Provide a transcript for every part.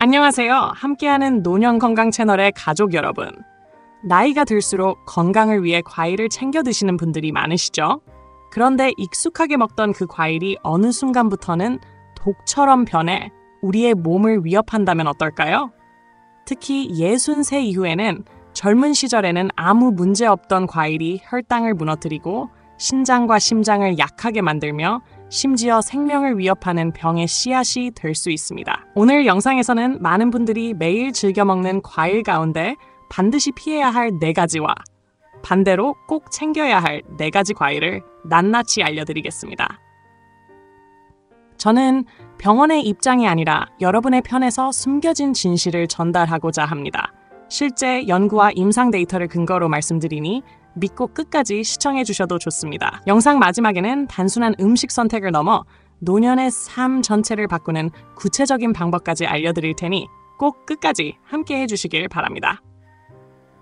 안녕하세요. 함께하는 노년 건강 채널의 가족 여러분. 나이가 들수록 건강을 위해 과일을 챙겨 드시는 분들이 많으시죠? 그런데 익숙하게 먹던 그 과일이 어느 순간부터는 독처럼 변해 우리의 몸을 위협한다면 어떨까요? 특히 60세 이후에는 젊은 시절에는 아무 문제 없던 과일이 혈당을 무너뜨리고 신장과 심장을 약하게 만들며 심지어 생명을 위협하는 병의 씨앗이 될 수 있습니다. 오늘 영상에서는 많은 분들이 매일 즐겨 먹는 과일 가운데 반드시 피해야 할 4가지와 반대로 꼭 챙겨야 할 4가지 과일을 낱낱이 알려드리겠습니다. 저는 병원의 입장이 아니라 여러분의 편에서 숨겨진 진실을 전달하고자 합니다. 실제 연구와 임상 데이터를 근거로 말씀드리니 믿고 끝까지 시청해 주셔도 좋습니다. 영상 마지막에는 단순한 음식 선택을 넘어 노년의 삶 전체를 바꾸는 구체적인 방법까지 알려드릴 테니 꼭 끝까지 함께 해주시길 바랍니다.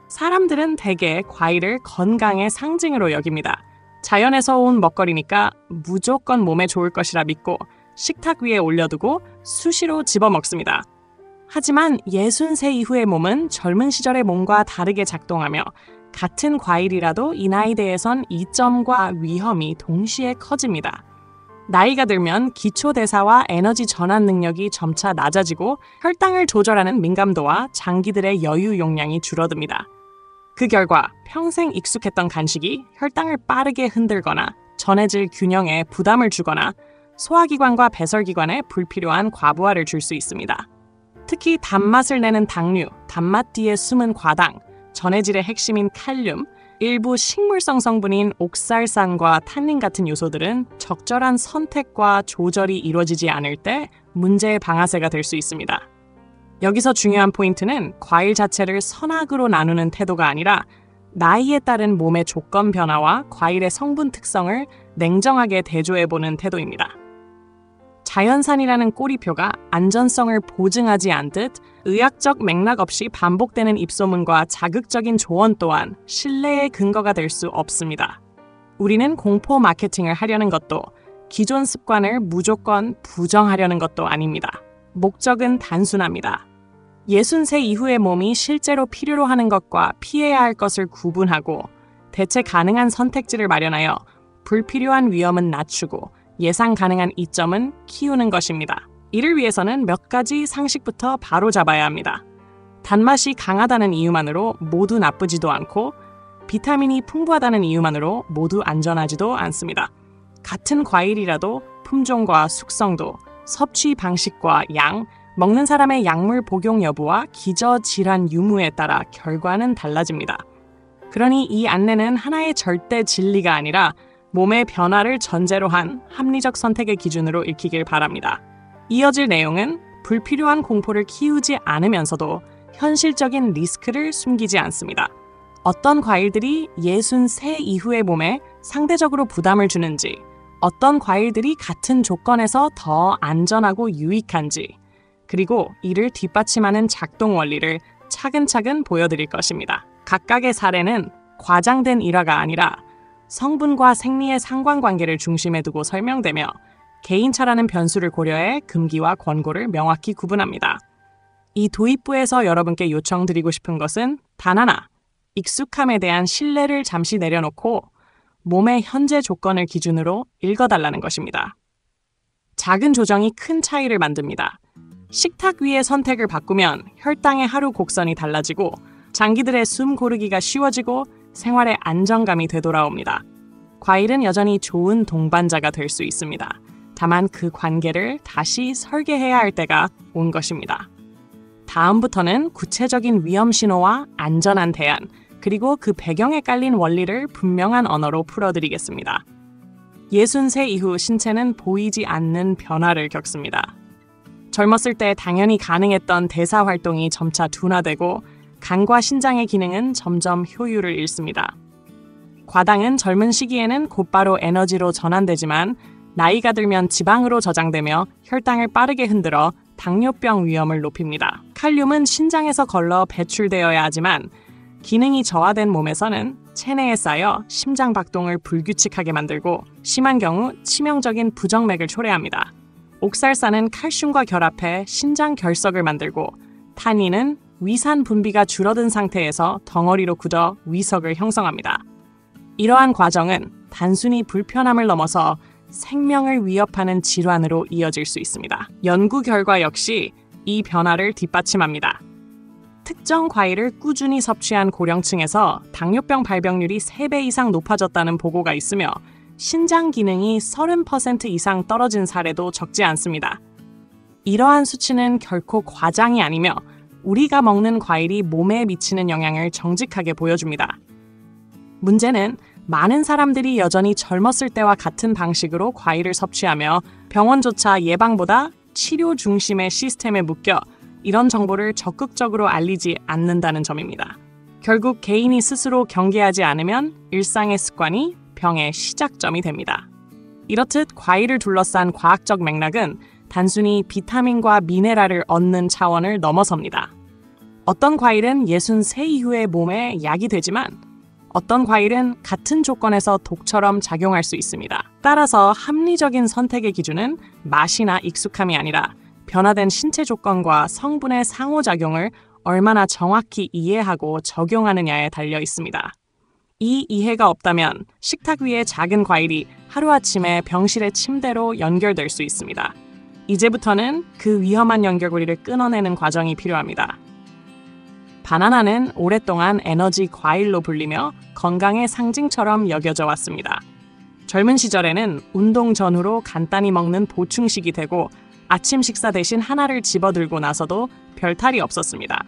사람들은 대개 과일을 건강의 상징으로 여깁니다. 자연에서 온 먹거리니까 무조건 몸에 좋을 것이라 믿고 식탁 위에 올려두고 수시로 집어 먹습니다. 하지만 60세 이후의 몸은 젊은 시절의 몸과 다르게 작동하며 같은 과일이라도 이 나이대에선 이점과 위험이 동시에 커집니다. 나이가 들면 기초대사와 에너지 전환 능력이 점차 낮아지고 혈당을 조절하는 민감도와 장기들의 여유 용량이 줄어듭니다. 그 결과 평생 익숙했던 간식이 혈당을 빠르게 흔들거나 전해질 균형에 부담을 주거나 소화기관과 배설기관에 불필요한 과부하를 줄 수 있습니다. 특히 단맛을 내는 당류, 단맛 뒤에 숨은 과당, 전해질의 핵심인 칼륨, 일부 식물성 성분인 옥살산과 탄닌 같은 요소들은 적절한 선택과 조절이 이루어지지 않을 때 문제의 방아쇠가 될 수 있습니다. 여기서 중요한 포인트는 과일 자체를 선악으로 나누는 태도가 아니라 나이에 따른 몸의 조건 변화와 과일의 성분 특성을 냉정하게 대조해보는 태도입니다. 자연산이라는 꼬리표가 안전성을 보증하지 않듯 의학적 맥락 없이 반복되는 입소문과 자극적인 조언 또한 신뢰의 근거가 될 수 없습니다. 우리는 공포 마케팅을 하려는 것도 기존 습관을 무조건 부정하려는 것도 아닙니다. 목적은 단순합니다. 60세 이후의 몸이 실제로 필요로 하는 것과 피해야 할 것을 구분하고 대체 가능한 선택지를 마련하여 불필요한 위험은 낮추고 예상 가능한 이점은 키우는 것입니다. 이를 위해서는 몇 가지 상식부터 바로 잡아야 합니다. 단맛이 강하다는 이유만으로 모두 나쁘지도 않고 비타민이 풍부하다는 이유만으로 모두 안전하지도 않습니다. 같은 과일이라도 품종과 숙성도, 섭취 방식과 양, 먹는 사람의 약물 복용 여부와 기저질환 유무에 따라 결과는 달라집니다. 그러니 이 안내는 하나의 절대 진리가 아니라 몸의 변화를 전제로 한 합리적 선택의 기준으로 읽히길 바랍니다. 이어질 내용은 불필요한 공포를 키우지 않으면서도 현실적인 리스크를 숨기지 않습니다. 어떤 과일들이 60세 이후의 몸에 상대적으로 부담을 주는지, 어떤 과일들이 같은 조건에서 더 안전하고 유익한지, 그리고 이를 뒷받침하는 작동 원리를 차근차근 보여드릴 것입니다. 각각의 사례는 과장된 일화가 아니라 성분과 생리의 상관관계를 중심에 두고 설명되며 개인차라는 변수를 고려해 금기와 권고를 명확히 구분합니다. 이 도입부에서 여러분께 요청드리고 싶은 것은 단 하나, 익숙함에 대한 신뢰를 잠시 내려놓고 몸의 현재 조건을 기준으로 읽어달라는 것입니다. 작은 조정이 큰 차이를 만듭니다. 식탁 위의 선택을 바꾸면 혈당의 하루 곡선이 달라지고 장기들의 숨 고르기가 쉬워지고 생활의 안정감이 되돌아옵니다. 과일은 여전히 좋은 동반자가 될 수 있습니다. 다만 그 관계를 다시 설계해야 할 때가 온 것입니다. 다음부터는 구체적인 위험 신호와 안전한 대안, 그리고 그 배경에 깔린 원리를 분명한 언어로 풀어드리겠습니다. 60세 이후 신체는 보이지 않는 변화를 겪습니다. 젊었을 때 당연히 가능했던 대사 활동이 점차 둔화되고 간과 신장의 기능은 점점 효율을 잃습니다. 과당은 젊은 시기에는 곧바로 에너지로 전환되지만 나이가 들면 지방으로 저장되며 혈당을 빠르게 흔들어 당뇨병 위험을 높입니다. 칼륨은 신장에서 걸러 배출되어야 하지만 기능이 저하된 몸에서는 체내에 쌓여 심장 박동을 불규칙하게 만들고 심한 경우 치명적인 부정맥을 초래합니다. 옥살산은 칼슘과 결합해 신장 결석을 만들고 타닌은 위산 분비가 줄어든 상태에서 덩어리로 굳어 위석을 형성합니다. 이러한 과정은 단순히 불편함을 넘어서 생명을 위협하는 질환으로 이어질 수 있습니다. 연구 결과 역시 이 변화를 뒷받침합니다. 특정 과일을 꾸준히 섭취한 고령층에서 당뇨병 발병률이 3배 이상 높아졌다는 보고가 있으며 신장 기능이 30% 이상 떨어진 사례도 적지 않습니다. 이러한 수치는 결코 과장이 아니며 우리가 먹는 과일이 몸에 미치는 영향을 정직하게 보여줍니다. 문제는 많은 사람들이 여전히 젊었을 때와 같은 방식으로 과일을 섭취하며 병원조차 예방보다 치료 중심의 시스템에 묶여 이런 정보를 적극적으로 알리지 않는다는 점입니다. 결국 개인이 스스로 경계하지 않으면 일상의 습관이 병의 시작점이 됩니다. 이렇듯 과일을 둘러싼 과학적 맥락은 단순히 비타민과 미네랄을 얻는 차원을 넘어섭니다. 어떤 과일은 63 이후에 몸에 약이 되지만 어떤 과일은 같은 조건에서 독처럼 작용할 수 있습니다. 따라서 합리적인 선택의 기준은 맛이나 익숙함이 아니라 변화된 신체 조건과 성분의 상호작용을 얼마나 정확히 이해하고 적용하느냐에 달려 있습니다. 이 이해가 없다면 식탁 위에 작은 과일이 하루아침에 병실의 침대로 연결될 수 있습니다. 이제부터는 그 위험한 연결고리를 끊어내는 과정이 필요합니다. 바나나는 오랫동안 에너지 과일로 불리며 건강의 상징처럼 여겨져 왔습니다. 젊은 시절에는 운동 전후로 간단히 먹는 보충식이 되고 아침 식사 대신 하나를 집어들고 나서도 별탈이 없었습니다.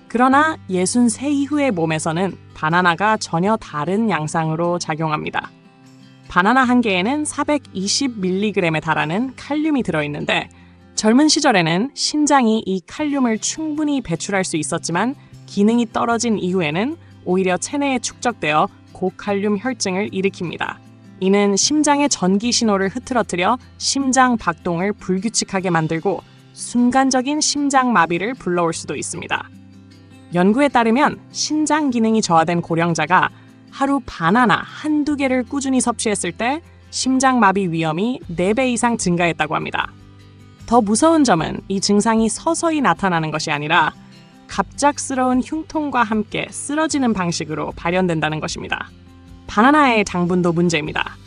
그러나 63 이후의 몸에서는 바나나가 전혀 다른 양상으로 작용합니다. 바나나 한 개에는 420mg에 달하는 칼륨이 들어있는데 젊은 시절에는 신장이 이 칼륨을 충분히 배출할 수 있었지만 기능이 떨어진 이후에는 오히려 체내에 축적되어 고칼륨 혈증을 일으킵니다. 이는 심장의 전기 신호를 흐트러뜨려 심장 박동을 불규칙하게 만들고 순간적인 심장 마비를 불러올 수도 있습니다. 연구에 따르면 신장 기능이 저하된 고령자가 하루 바나나 한두 개를 꾸준히 섭취했을 때 심장 마비 위험이 4배 이상 증가했다고 합니다. 더 무서운 점은 이 증상이 서서히 나타나는 것이 아니라 갑작스러운 흉통과 함께 쓰러지는 방식으로 발현된다는 것입니다. 바나나의 당분도 문제입니다.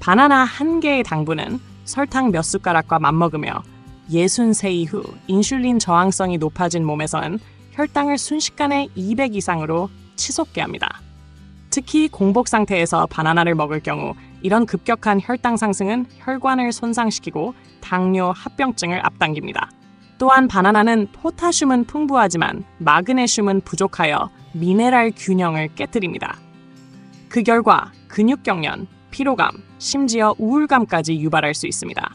바나나 한 개의 당분은 설탕 몇 숟가락과 맞먹으며 63 이후 인슐린 저항성이 높아진 몸에선 혈당을 순식간에 200 이상으로 치솟게 합니다. 특히 공복 상태에서 바나나를 먹을 경우 이런 급격한 혈당 상승은 혈관을 손상시키고 당뇨, 합병증을 앞당깁니다. 또한 바나나는 포타슘은 풍부하지만 마그네슘은 부족하여 미네랄 균형을 깨뜨립니다. 그 결과 근육경련, 피로감, 심지어 우울감까지 유발할 수 있습니다.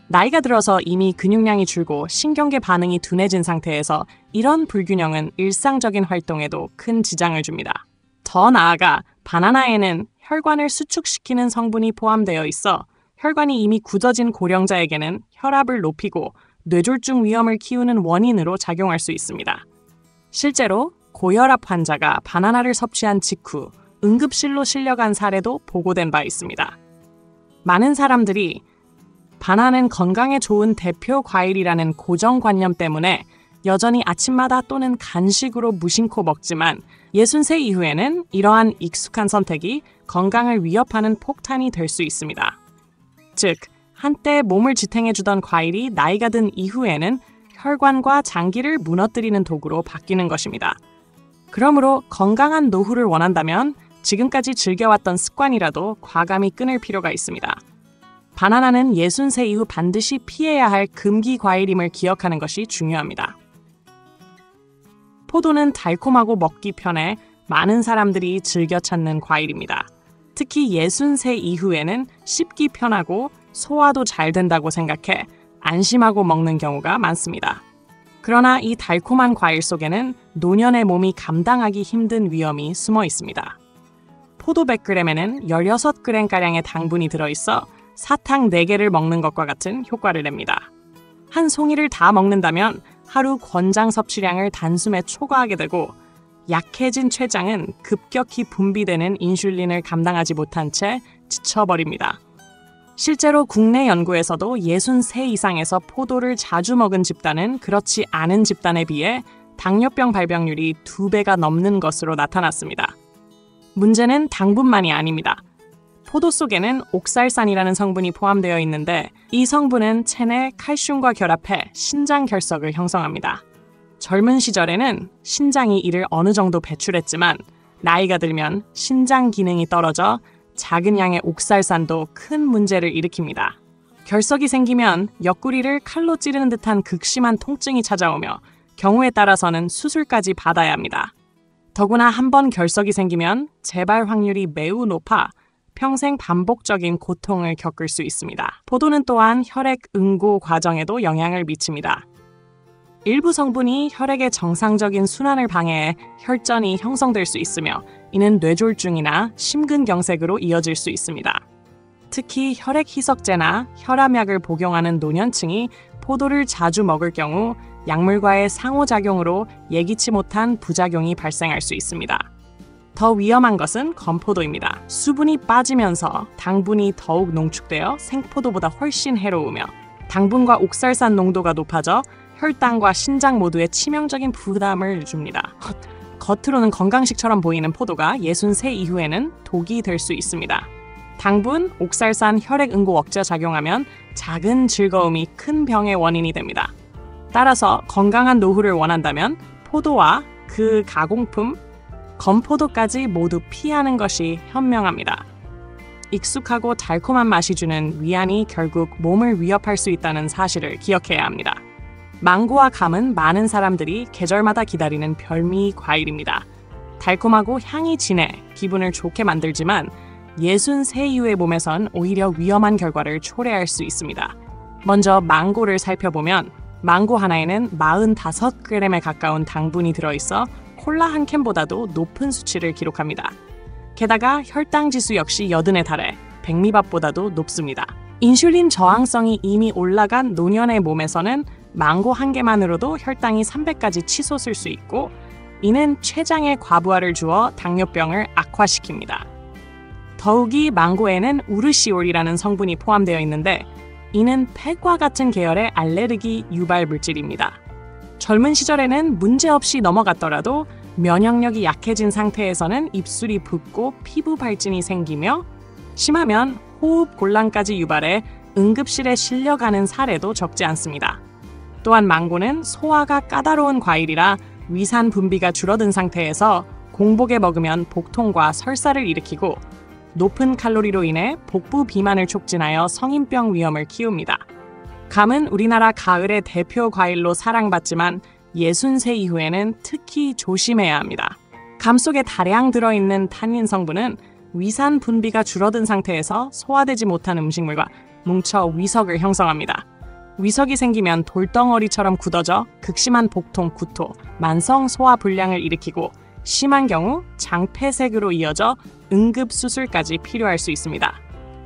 나이가 들어서 이미 근육량이 줄고 신경계 반응이 둔해진 상태에서 이런 불균형은 일상적인 활동에도 큰 지장을 줍니다. 더 나아가 바나나에는 혈관을 수축시키는 성분이 포함되어 있어 혈관이 이미 굳어진 고령자에게는 혈압을 높이고 뇌졸중 위험을 키우는 원인으로 작용할 수 있습니다. 실제로 고혈압 환자가 바나나를 섭취한 직후 응급실로 실려간 사례도 보고된 바 있습니다. 많은 사람들이 바나나는 건강에 좋은 대표 과일이라는 고정관념 때문에 여전히 아침마다 또는 간식으로 무심코 먹지만 63 이후에는 이러한 익숙한 선택이 건강을 위협하는 폭탄이 될 수 있습니다. 즉, 한때 몸을 지탱해주던 과일이 나이가 든 이후에는 혈관과 장기를 무너뜨리는 도구로 바뀌는 것입니다. 그러므로 건강한 노후를 원한다면 지금까지 즐겨왔던 습관이라도 과감히 끊을 필요가 있습니다. 바나나는 63 이후 반드시 피해야 할 금기 과일임을 기억하는 것이 중요합니다. 포도는 달콤하고 먹기 편해 많은 사람들이 즐겨 찾는 과일입니다. 특히 63 이후에는 씹기 편하고 소화도 잘 된다고 생각해 안심하고 먹는 경우가 많습니다. 그러나 이 달콤한 과일 속에는 노년의 몸이 감당하기 힘든 위험이 숨어 있습니다. 포도 100g에는 16g가량의 당분이 들어있어 사탕 4개를 먹는 것과 같은 효과를 냅니다. 한 송이를 다 먹는다면 하루 권장 섭취량을 단숨에 초과하게 되고 약해진 췌장은 급격히 분비되는 인슐린을 감당하지 못한 채 지쳐버립니다. 실제로 국내 연구에서도 63 이상에서 포도를 자주 먹은 집단은 그렇지 않은 집단에 비해 당뇨병 발병률이 2배가 넘는 것으로 나타났습니다. 문제는 당분만이 아닙니다. 포도 속에는 옥살산이라는 성분이 포함되어 있는데 이 성분은 체내 칼슘과 결합해 신장 결석을 형성합니다. 젊은 시절에는 신장이 이를 어느 정도 배출했지만 나이가 들면 신장 기능이 떨어져 작은 양의 옥살산도 큰 문제를 일으킵니다. 결석이 생기면 옆구리를 칼로 찌르는 듯한 극심한 통증이 찾아오며 경우에 따라서는 수술까지 받아야 합니다. 더구나 한번 결석이 생기면 재발 확률이 매우 높아 평생 반복적인 고통을 겪을 수 있습니다. 포도는 또한 혈액 응고 과정에도 영향을 미칩니다. 일부 성분이 혈액의 정상적인 순환을 방해해 혈전이 형성될 수 있으며 이는 뇌졸중이나 심근경색으로 이어질 수 있습니다. 특히 혈액 희석제나 혈압약을 복용하는 노년층이 포도를 자주 먹을 경우 약물과의 상호작용으로 예기치 못한 부작용이 발생할 수 있습니다. 더 위험한 것은 건포도입니다. 수분이 빠지면서 당분이 더욱 농축되어 생포도보다 훨씬 해로우며 당분과 옥살산 농도가 높아져 혈당과 신장 모두에 치명적인 부담을 줍니다. 겉으로는 건강식처럼 보이는 포도가 63 이후에는 독이 될 수 있습니다. 당분, 옥살산, 혈액 응고 억제 작용하면 작은 즐거움이 큰 병의 원인이 됩니다. 따라서 건강한 노후를 원한다면 포도와 그 가공품, 건포도까지 모두 피하는 것이 현명합니다. 익숙하고 달콤한 맛이 주는 위안이 결국 몸을 위협할 수 있다는 사실을 기억해야 합니다. 망고와 감은 많은 사람들이 계절마다 기다리는 별미 과일입니다. 달콤하고 향이 진해 기분을 좋게 만들지만 63 이후의 몸에선 오히려 위험한 결과를 초래할 수 있습니다. 먼저 망고를 살펴보면 망고 하나에는 45g에 가까운 당분이 들어있어 콜라 한 캔보다도 높은 수치를 기록합니다. 게다가 혈당 지수 역시 80에 달해 백미밥보다도 높습니다. 인슐린 저항성이 이미 올라간 노년의 몸에서는 망고 한 개만으로도 혈당이 300까지 치솟을 수 있고 이는 췌장에 과부하를 주어 당뇨병을 악화시킵니다. 더욱이 망고에는 우르시올이라는 성분이 포함되어 있는데 이는 팩과 같은 계열의 알레르기 유발 물질입니다. 젊은 시절에는 문제없이 넘어갔더라도 면역력이 약해진 상태에서는 입술이 붓고 피부 발진이 생기며 심하면 호흡 곤란까지 유발해 응급실에 실려가는 사례도 적지 않습니다. 또한 망고는 소화가 까다로운 과일이라 위산 분비가 줄어든 상태에서 공복에 먹으면 복통과 설사를 일으키고 높은 칼로리로 인해 복부 비만을 촉진하여 성인병 위험을 키웁니다. 감은 우리나라 가을의 대표 과일로 사랑받지만 63 이후에는 특히 조심해야 합니다. 감 속에 다량 들어있는 탄닌 성분은 위산 분비가 줄어든 상태에서 소화되지 못한 음식물과 뭉쳐 위석을 형성합니다. 위석이 생기면 돌덩어리처럼 굳어져 극심한 복통, 구토, 만성 소화 불량을 일으키고 심한 경우 장폐색으로 이어져 응급 수술까지 필요할 수 있습니다.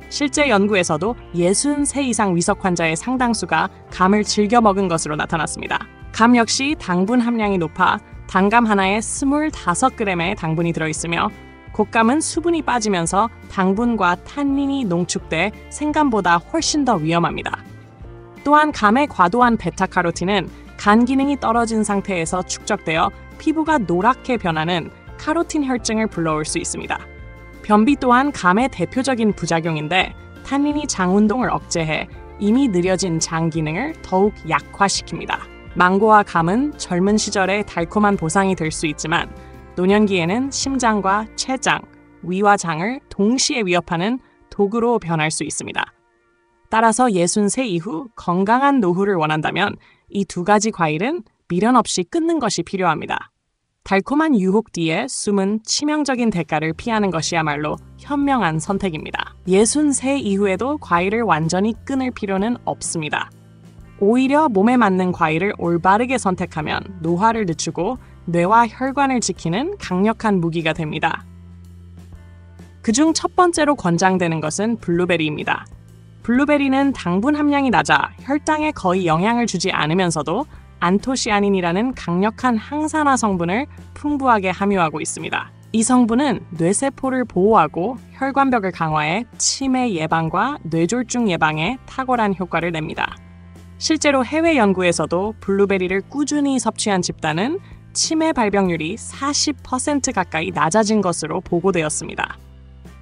실제 연구에서도 63 이상 위석 환자의 상당수가 감을 즐겨 먹은 것으로 나타났습니다. 감 역시 당분 함량이 높아 단감 하나에 25g의 당분이 들어있으며 곶감은 수분이 빠지면서 당분과 탄닌이 농축돼 생감보다 훨씬 더 위험합니다. 또한 감의 과도한 베타카로틴은 간 기능이 떨어진 상태에서 축적되어 피부가 노랗게 변하는 카로틴 혈증을 불러올 수 있습니다. 변비 또한 감의 대표적인 부작용인데 탄닌이 장 운동을 억제해 이미 느려진 장 기능을 더욱 약화시킵니다. 망고와 감은 젊은 시절에 달콤한 보상이 될 수 있지만 노년기에는 심장과 췌장, 위와 장을 동시에 위협하는 독으로 변할 수 있습니다. 따라서 63 이후 건강한 노후를 원한다면 이 두 가지 과일은 미련 없이 끊는 것이 필요합니다. 달콤한 유혹 뒤에 숨은 치명적인 대가를 피하는 것이야말로 현명한 선택입니다. 63 이후에도 과일을 완전히 끊을 필요는 없습니다. 오히려 몸에 맞는 과일을 올바르게 선택하면 노화를 늦추고 뇌와 혈관을 지키는 강력한 무기가 됩니다. 그중 첫 번째로 권장되는 것은 블루베리입니다. 블루베리는 당분 함량이 낮아 혈당에 거의 영향을 주지 않으면서도 안토시아닌이라는 강력한 항산화 성분을 풍부하게 함유하고 있습니다. 이 성분은 뇌세포를 보호하고 혈관벽을 강화해 치매 예방과 뇌졸중 예방에 탁월한 효과를 냅니다. 실제로 해외 연구에서도 블루베리를 꾸준히 섭취한 집단은 치매 발병률이 40% 가까이 낮아진 것으로 보고되었습니다.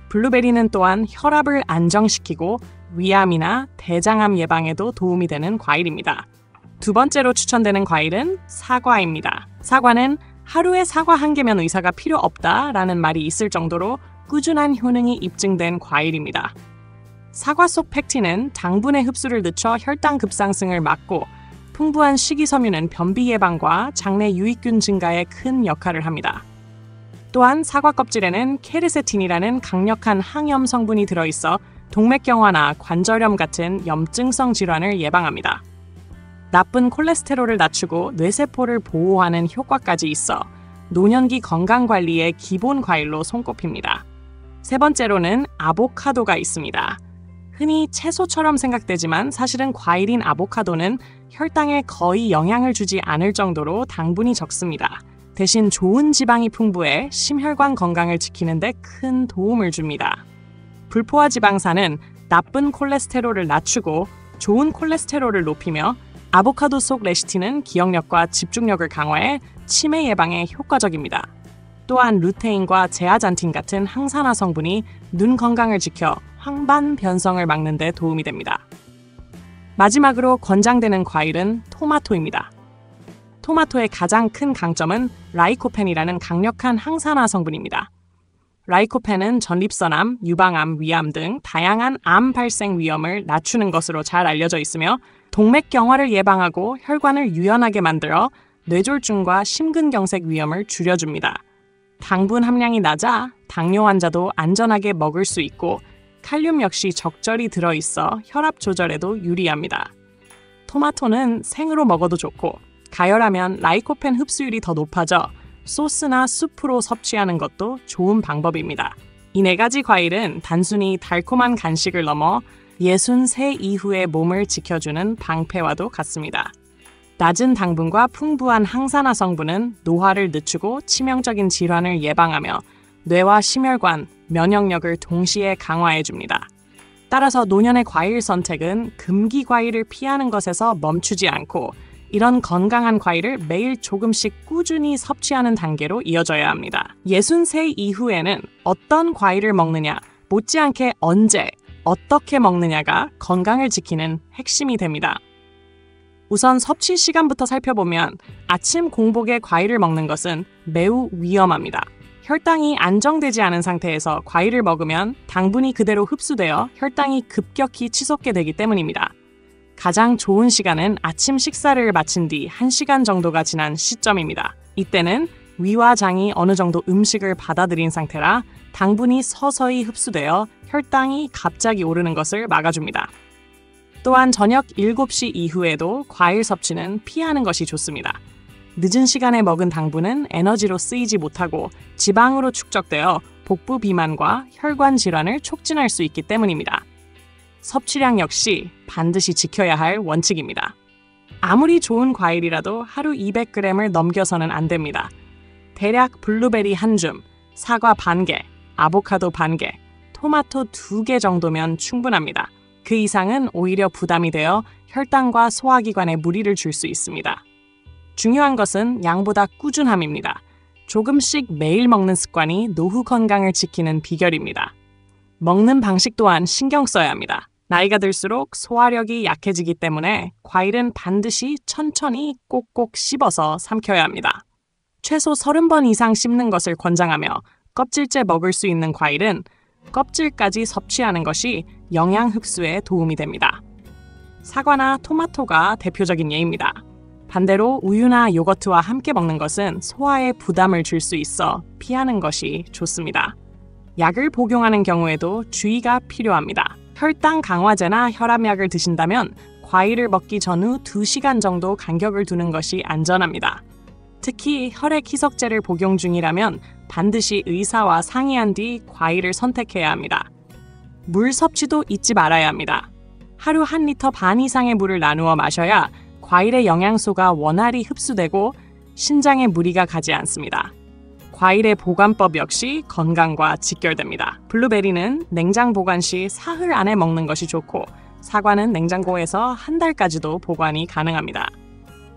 블루베리는 또한 혈압을 안정시키고 위암이나 대장암 예방에도 도움이 되는 과일입니다. 두 번째로 추천되는 과일은 사과입니다. 사과는 하루에 사과 한 개면 의사가 필요 없다라는 말이 있을 정도로 꾸준한 효능이 입증된 과일입니다. 사과 속 팩틴은 당분의 흡수를 늦춰 혈당 급상승을 막고 풍부한 식이섬유는 변비 예방과 장내 유익균 증가에 큰 역할을 합니다. 또한 사과 껍질에는 케르세틴이라는 강력한 항염 성분이 들어있어 동맥경화나 관절염 같은 염증성 질환을 예방합니다. 나쁜 콜레스테롤을 낮추고 뇌세포를 보호하는 효과까지 있어 노년기 건강관리의 기본 과일로 손꼽힙니다. 세 번째로는 아보카도가 있습니다. 흔히 채소처럼 생각되지만 사실은 과일인 아보카도는 혈당에 거의 영향을 주지 않을 정도로 당분이 적습니다. 대신 좋은 지방이 풍부해 심혈관 건강을 지키는 데 큰 도움을 줍니다. 불포화 지방산은 나쁜 콜레스테롤을 낮추고 좋은 콜레스테롤을 높이며 아보카도 속 레시틴은 기억력과 집중력을 강화해 치매 예방에 효과적입니다. 또한 루테인과 제아잔틴 같은 항산화 성분이 눈 건강을 지켜 황반 변성을 막는 데 도움이 됩니다. 마지막으로 권장되는 과일은 토마토입니다. 토마토의 가장 큰 강점은 라이코펜이라는 강력한 항산화 성분입니다. 라이코펜은 전립선암, 유방암, 위암 등 다양한 암 발생 위험을 낮추는 것으로 잘 알려져 있으며 동맥경화를 예방하고 혈관을 유연하게 만들어 뇌졸중과 심근경색 위험을 줄여줍니다. 당분 함량이 낮아 당뇨 환자도 안전하게 먹을 수 있고 칼륨 역시 적절히 들어있어 혈압 조절에도 유리합니다. 토마토는 생으로 먹어도 좋고 가열하면 라이코펜 흡수율이 더 높아져 소스나 수프로 섭취하는 것도 좋은 방법입니다. 이 네 가지 과일은 단순히 달콤한 간식을 넘어 63 이후의 몸을 지켜주는 방패와도 같습니다. 낮은 당분과 풍부한 항산화 성분은 노화를 늦추고 치명적인 질환을 예방하며 뇌와 심혈관, 면역력을 동시에 강화해줍니다. 따라서 노년의 과일 선택은 금기 과일을 피하는 것에서 멈추지 않고 이런 건강한 과일을 매일 조금씩 꾸준히 섭취하는 단계로 이어져야 합니다. 63 이후에는 어떤 과일을 먹느냐, 못지않게 언제, 어떻게 먹느냐가 건강을 지키는 핵심이 됩니다. 우선 섭취 시간부터 살펴보면 아침 공복에 과일을 먹는 것은 매우 위험합니다. 혈당이 안정되지 않은 상태에서 과일을 먹으면 당분이 그대로 흡수되어 혈당이 급격히 치솟게 되기 때문입니다. 가장 좋은 시간은 아침 식사를 마친 뒤 1시간 정도가 지난 시점입니다. 이때는 위와 장이 어느 정도 음식을 받아들인 상태라 당분이 서서히 흡수되어 혈당이 갑자기 오르는 것을 막아줍니다. 또한 저녁 7시 이후에도 과일 섭취는 피하는 것이 좋습니다. 늦은 시간에 먹은 당분은 에너지로 쓰이지 못하고 지방으로 축적되어 복부 비만과 혈관 질환을 촉진할 수 있기 때문입니다. 섭취량 역시 반드시 지켜야 할 원칙입니다. 아무리 좋은 과일이라도 하루 200g을 넘겨서는 안 됩니다. 대략 블루베리 1줌, 사과 반개, 아보카도 반개, 토마토 2개 정도면 충분합니다. 그 이상은 오히려 부담이 되어 혈당과 소화기관에 무리를 줄 수 있습니다. 중요한 것은 양보다 꾸준함입니다. 조금씩 매일 먹는 습관이 노후 건강을 지키는 비결입니다. 먹는 방식 또한 신경 써야 합니다. 나이가 들수록 소화력이 약해지기 때문에 과일은 반드시 천천히 꼭꼭 씹어서 삼켜야 합니다. 최소 30번 이상 씹는 것을 권장하며 껍질째 먹을 수 있는 과일은 껍질까지 섭취하는 것이 영양 흡수에 도움이 됩니다. 사과나 토마토가 대표적인 예입니다. 반대로 우유나 요거트와 함께 먹는 것은 소화에 부담을 줄 수 있어 피하는 것이 좋습니다. 약을 복용하는 경우에도 주의가 필요합니다. 혈당 강화제나 혈압약을 드신다면 과일을 먹기 전후 2시간 정도 간격을 두는 것이 안전합니다. 특히 혈액 희석제를 복용 중이라면 반드시 의사와 상의한 뒤 과일을 선택해야 합니다. 물 섭취도 잊지 말아야 합니다. 하루 1리터 반 이상의 물을 나누어 마셔야 과일의 영양소가 원활히 흡수되고 신장에 무리가 가지 않습니다. 과일의 보관법 역시 건강과 직결됩니다. 블루베리는 냉장 보관 시 사흘 안에 먹는 것이 좋고 사과는 냉장고에서 한 달까지도 보관이 가능합니다.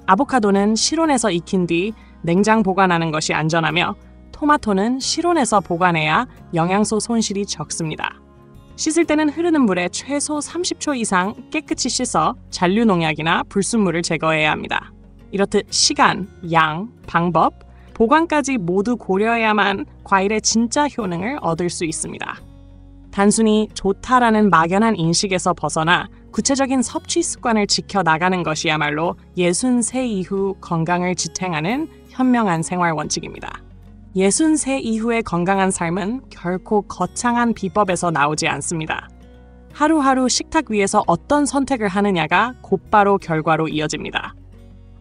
아보카도는 실온에서 익힌 뒤 냉장 보관하는 것이 안전하며 토마토는 실온에서 보관해야 영양소 손실이 적습니다. 씻을 때는 흐르는 물에 최소 30초 이상 깨끗이 씻어 잔류 농약이나 불순물을 제거해야 합니다. 이렇듯 시간, 양, 방법, 보관까지 모두 고려해야만 과일의 진짜 효능을 얻을 수 있습니다. 단순히 좋다라는 막연한 인식에서 벗어나 구체적인 섭취 습관을 지켜나가는 것이야말로 63 이후 건강을 지탱하는 현명한 생활 원칙입니다. 63 이후의 건강한 삶은 결코 거창한 비법에서 나오지 않습니다. 하루하루 식탁 위에서 어떤 선택을 하느냐가 곧바로 결과로 이어집니다.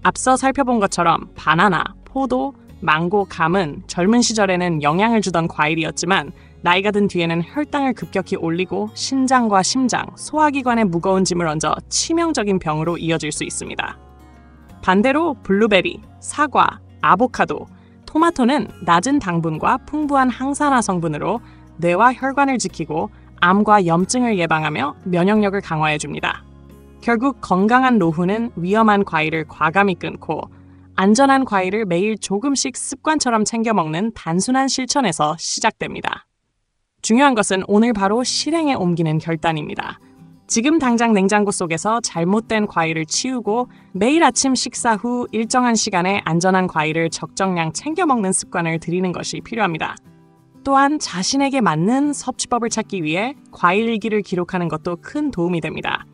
앞서 살펴본 것처럼 바나나, 포도, 망고, 감은 젊은 시절에는 영향을 주던 과일이었지만 나이가 든 뒤에는 혈당을 급격히 올리고 신장과 심장, 소화기관에 무거운 짐을 얹어 치명적인 병으로 이어질 수 있습니다. 반대로 블루베리, 사과, 아보카도, 토마토는 낮은 당분과 풍부한 항산화 성분으로 뇌와 혈관을 지키고 암과 염증을 예방하며 면역력을 강화해줍니다. 결국 건강한 노후는 위험한 과일을 과감히 끊고 안전한 과일을 매일 조금씩 습관처럼 챙겨 먹는 단순한 실천에서 시작됩니다. 중요한 것은 오늘 바로 실행에 옮기는 결단입니다. 지금 당장 냉장고 속에서 잘못된 과일을 치우고 매일 아침 식사 후 일정한 시간에 안전한 과일을 적정량 챙겨 먹는 습관을 들이는 것이 필요합니다. 또한 자신에게 맞는 섭취법을 찾기 위해 과일 일기를 기록하는 것도 큰 도움이 됩니다.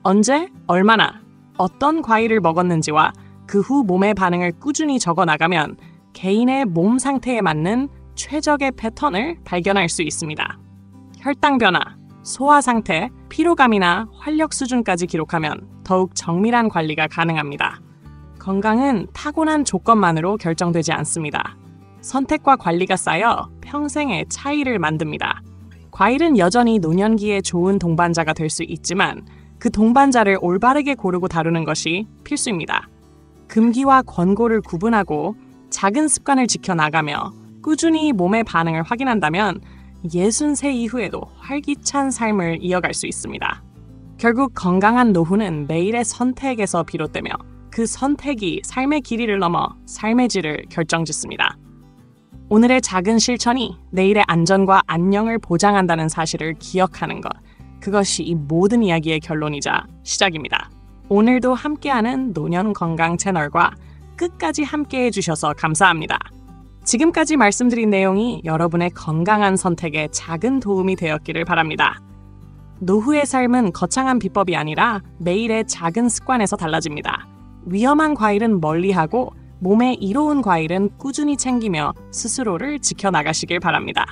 언제, 얼마나, 어떤 과일을 먹었는지와 그 후 몸의 반응을 꾸준히 적어 나가면 개인의 몸 상태에 맞는 최적의 패턴을 발견할 수 있습니다. 혈당 변화, 소화 상태, 피로감이나 활력 수준까지 기록하면 더욱 정밀한 관리가 가능합니다. 건강은 타고난 조건만으로 결정되지 않습니다. 선택과 관리가 쌓여 평생의 차이를 만듭니다. 과일은 여전히 노년기에 좋은 동반자가 될 수 있지만 그 동반자를 올바르게 고르고 다루는 것이 필수입니다. 금기와 권고를 구분하고 작은 습관을 지켜나가며 꾸준히 몸의 반응을 확인한다면 63 이후에도 활기찬 삶을 이어갈 수 있습니다. 결국 건강한 노후는 매일의 선택에서 비롯되며 그 선택이 삶의 길이를 넘어 삶의 질을 결정짓습니다. 오늘의 작은 실천이 내일의 안전과 안녕을 보장한다는 사실을 기억하는 것, 그것이 이 모든 이야기의 결론이자 시작입니다. 오늘도 함께하는 노년 건강 채널과 끝까지 함께해 주셔서 감사합니다. 지금까지 말씀드린 내용이 여러분의 건강한 선택에 작은 도움이 되었기를 바랍니다. 노후의 삶은 거창한 비법이 아니라 매일의 작은 습관에서 달라집니다. 위험한 과일은 멀리하고 몸에 이로운 과일은 꾸준히 챙기며 스스로를 지켜나가시길 바랍니다.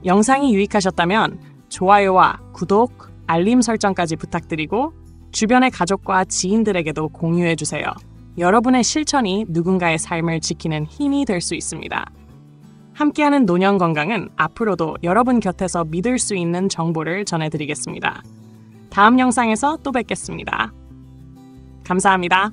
영상이 유익하셨다면 좋아요와 구독, 알림 설정까지 부탁드리고 주변의 가족과 지인들에게도 공유해주세요. 여러분의 실천이 누군가의 삶을 지키는 힘이 될 수 있습니다. 함께하는 노년 건강은 앞으로도 여러분 곁에서 믿을 수 있는 정보를 전해드리겠습니다. 다음 영상에서 또 뵙겠습니다. 감사합니다.